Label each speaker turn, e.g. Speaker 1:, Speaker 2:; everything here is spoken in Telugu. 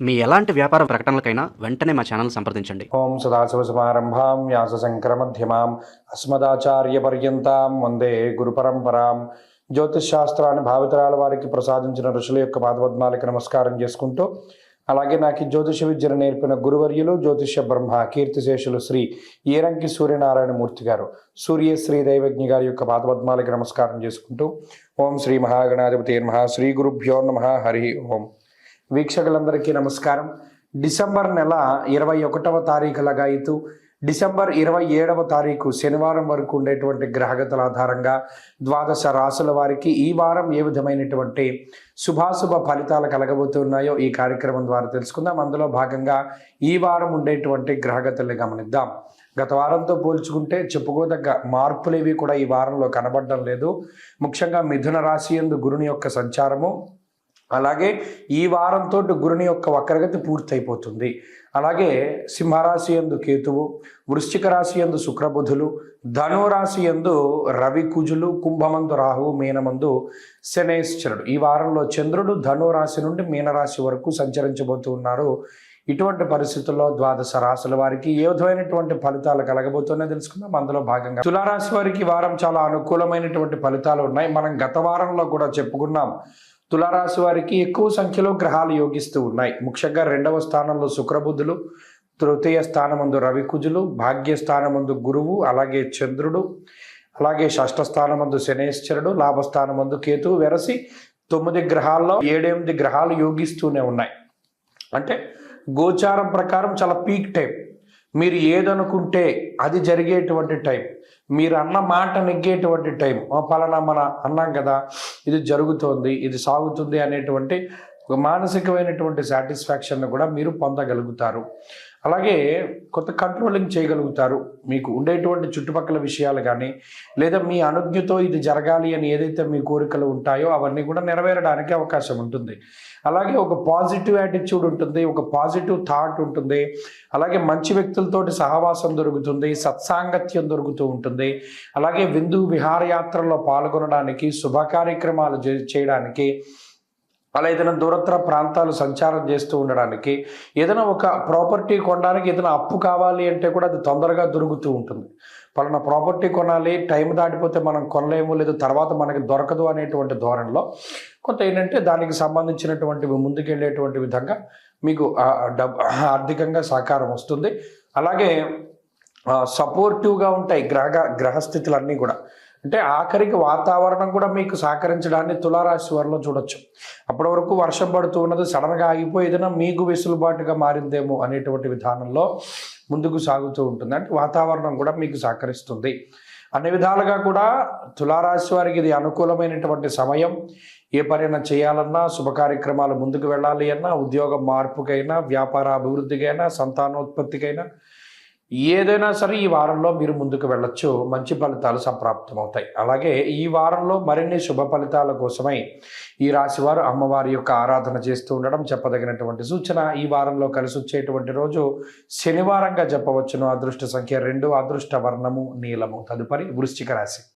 Speaker 1: మీ ఎలాంటి వ్యాపార ప్రకటనలకైనా వెంటనే మా ఛానల్ సంప్రదించండి.
Speaker 2: ఓం సదాశివసమారంభాం వ్యాసశంకరమధ్యమాం అస్మదాచార్యపర్యంతాం వందే గురుపరంపరాం. జ్యోతిష్శాస్త్రాన్ని భావితరాల వారికి ప్రసాదించిన ఋషుల యొక్క పాదపద్మాలకు నమస్కారం చేసుకుంటూ, అలాగే నాకు ఈ జ్యోతిష విద్యను నేర్పిన గురువర్యులు జ్యోతిష బ్రహ్మ కీర్తిశేషులు శ్రీ ఏరంకి సూర్యనారాయణమూర్తి గారు, సూర్యశ్రీ దైవజ్ఞ గారి యొక్క పాదపద్మాలకు నమస్కారం చేసుకుంటూ, ఓం శ్రీ మహాగణాధిపతి నమః, శ్రీ గురుభ్యో నమః, హరి ఓం. వీక్షకులందరికీ నమస్కారం. డిసెంబర్ నెల 21వ తారీఖు లగాయితూ డిసెంబర్ 27వ తారీఖు శనివారం వరకు ఉండేటువంటి గ్రహగతుల ఆధారంగా ద్వాదశ రాసుల వారికి ఈ వారం ఏ విధమైనటువంటి శుభాశుభ ఫలితాలు కలగబోతున్నాయో ఈ కార్యక్రమం ద్వారా తెలుసుకుందాం. అందులో భాగంగా ఈ వారం ఉండేటువంటి గ్రహగతుల్ని గమనిద్దాం. గత వారంతో పోల్చుకుంటే చెప్పుకోదగ్గ మార్పులు ఏవి కూడా ఈ వారంలో కనబడడం లేదు. ముఖ్యంగా మిథున రాశి యందు గురుని యొక్క సంచారము, అలాగే ఈ వారంతో గురుని యొక్క వక్రగతి పూర్తయిపోతుంది. అలాగే సింహరాశి యందు కేతువు, వృశ్చిక రాశి యందు శుక్రబుధులు, ధనురాశి యందు రవి కుజులు, కుంభమందు రాహువు, మీనమందు శనేశ్వరుడు. ఈ వారంలో చంద్రుడు ధనురాశి నుండి మీనరాశి వరకు సంచరించబోతూ ఉన్నారు. ఇటువంటి పరిస్థితుల్లో ద్వాదశ రాశుల వారికి ఏ విధమైనటువంటి ఫలితాలు కలగబోతున్నాయో తెలుసుకుందాం. అందులో భాగంగా తులారాశి వారికి ఈ వారం చాలా అనుకూలమైనటువంటి ఫలితాలు ఉన్నాయి. మనం గత వారంలో కూడా చెప్పుకున్నాం. తులారాశి వారికి ఎక్కువ సంఖ్యలో గ్రహాలు యోగిస్తూ ఉన్నాయి. ముఖ్యంగా 2వ స్థానంలో శుక్రబుధులు, తృతీయ స్థానమందు రవికుజులు, భాగ్యస్థానమందు గురువు, అలాగే చంద్రుడు, అలాగే షష్ఠ స్థానమందు శనేశ్వరుడు, లాభస్థానమందు కేతువు, వెరసి 9 గ్రహాల్లో 7-8 గ్రహాలు యోగిస్తూనే ఉన్నాయి. అంటే గోచారం ప్రకారం చాలా పీక్ టైం. మీరు ఏదనుకుంటే అది జరిగేటువంటి టైం, మీరు అన్న మాట నెగ్గేటువంటి టైం. పలానా మన అన్నాం కదా, ఇది జరుగుతోంది, ఇది సాగుతుంది అనేటువంటి ఒక మానసికమైనటువంటి సాటిస్ఫాక్షన్ను కూడా మీరు పొందగలుగుతారు. అలాగే కొంత కంట్రోలింగ్ చేయగలుగుతారు. మీకు ఉండేటువంటి చుట్టుపక్కల విషయాలు కానీ, లేదా మీ అనుజ్ఞతో ఇది జరగాలి అని ఏదైతే మీ కోరికలు ఉంటాయో అవన్నీ కూడా నెరవేరడానికి అవకాశం ఉంటుంది. అలాగే ఒక పాజిటివ్ యాటిట్యూడ్ ఉంటుంది, ఒక పాజిటివ్ థాట్ ఉంటుంది. అలాగే మంచి వ్యక్తులతోటి సహవాసం దొరుకుతుంది, సత్సాంగత్యం దొరుకుతూ ఉంటుంది. అలాగే విందు విహారయాత్రల్లో పాల్గొనడానికి, శుభ కార్యక్రమాలు చేయడానికి, అలా ఏదైనా దూరత్ర ప్రాంతాలు సంచారం చేస్తూ ఉండడానికి, ఏదైనా ఒక ప్రాపర్టీ కొనడానికి ఏదైనా అప్పు కావాలి అంటే కూడా అది తొందరగా దొరుకుతూ ఉంటుంది. పలానా ప్రాపర్టీ కొనాలి, టైం దాటిపోతే మనం కొనలేము, లేదు తర్వాత మనకి దొరకదు అనేటువంటి ధోరణిలో కొంత ఏంటంటే దానికి సంబంధించినటువంటి ముందుకెళ్ళేటువంటి విధంగా మీకు ఆర్థికంగా సహకారం వస్తుంది. అలాగే సపోర్టివ్గా ఉంటాయి గ్రహస్థితులన్నీ కూడా. అంటే ఆఖరికి వాతావరణం కూడా మీకు సహకరించడాన్ని తులారాశి వారిలో చూడొచ్చు. అప్పటి వరకు వర్షం పడుతూ ఉన్నది సడన్గా ఆగిపోయి ఏదైనా మీకు వెసులుబాటుగా మారిందేమో అనేటువంటి విధానంలో ముందుకు సాగుతూ ఉంటుంది. అంటే వాతావరణం కూడా మీకు సహకరిస్తుంది. అన్ని విధాలుగా కూడా తులారాశి వారికి ఇది అనుకూలమైనటువంటి సమయం. ఏ పనైనా చేయాలన్నా, శుభ కార్యక్రమాలు ముందుకు వెళ్ళాలి అన్నా, ఉద్యోగ మార్పుకైనా, వ్యాపార అభివృద్ధికైనా, సంతానోత్పత్తికైనా, ఏదైనా సరే ఈ వారంలో మీరు ముందుకు వెళ్ళొచ్చు. మంచి ఫలితాలు సంప్రాప్తమవుతాయి. అలాగే ఈ వారంలో మరిన్ని శుభ ఫలితాల కోసమై ఈ రాశివారు అమ్మవారి యొక్క ఆరాధన చేస్తూ ఉండడం చెప్పదగినటువంటి సూచన. ఈ వారంలో కలిసి వచ్చేటువంటి రోజు శనివారంగా చెప్పవచ్చును. అదృష్ట సంఖ్య 2, అదృష్ట వర్ణము నీలము. తదుపరి వృశ్చిక రాశి.